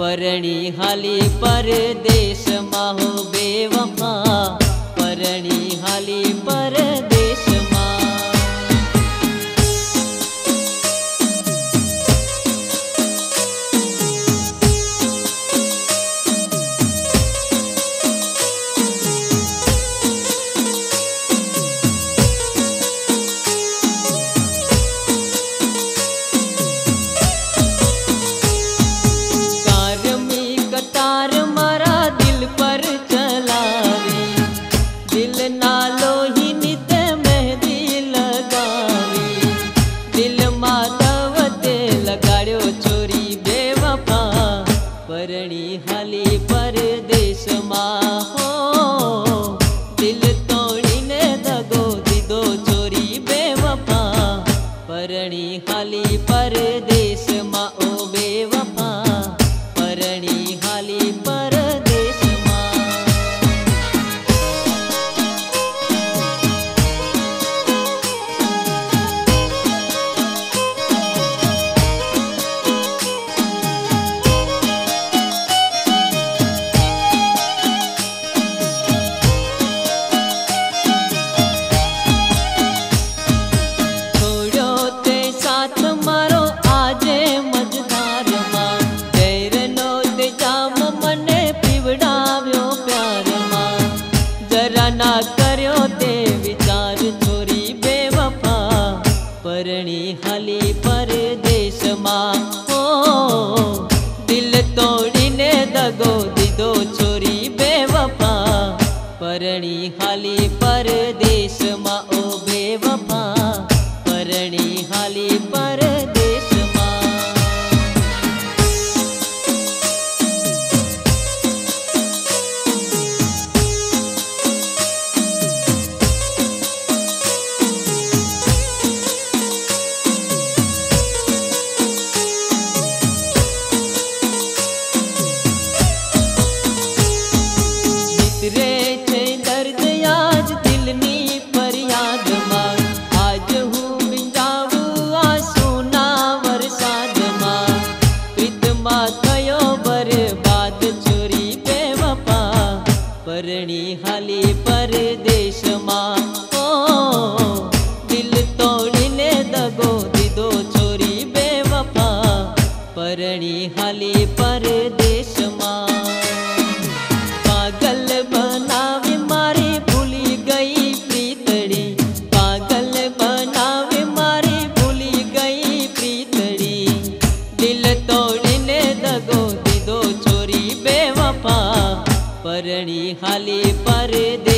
परणी हाली परदेश माहो बेवफा, परणी हाली परदेश मा। परणी हाली परदेश मा हो, दिल तोड़ीने दगो दीदो चोरी बेवफा। परणी हाली परदेश मा ओ बेवफा, परणी हाली परदेश मा। ना कर्यो ते विचार छोरी बेवफा, परणी हाली परदेश मा हो, दिल तोड़ीने दगो दीदो छोरी बेवफा। परणी हाली परदेश मा ओ बेवफा, परणी हाली परदेश मा। रे छे दर्द आज दिलनी फरियाद मां, आज हूँ बिंजावू आंसूना वरसाद मां। प्रीतमा थयो बर्बाद छोरी बेवफा, परणी हाली परदेश मां हो, दिल तोड़ीने दगो दीदो छोरी बेवफा। परणी हाली परदेश मां। पागल बनावे मारी भूली गई प्रीतड़ी, पागल बनावे मारी भूली गई प्रीतड़ी। दिल तोड़ीने दगो दीदो छोरी बेवफा, परणी हाली परदेश।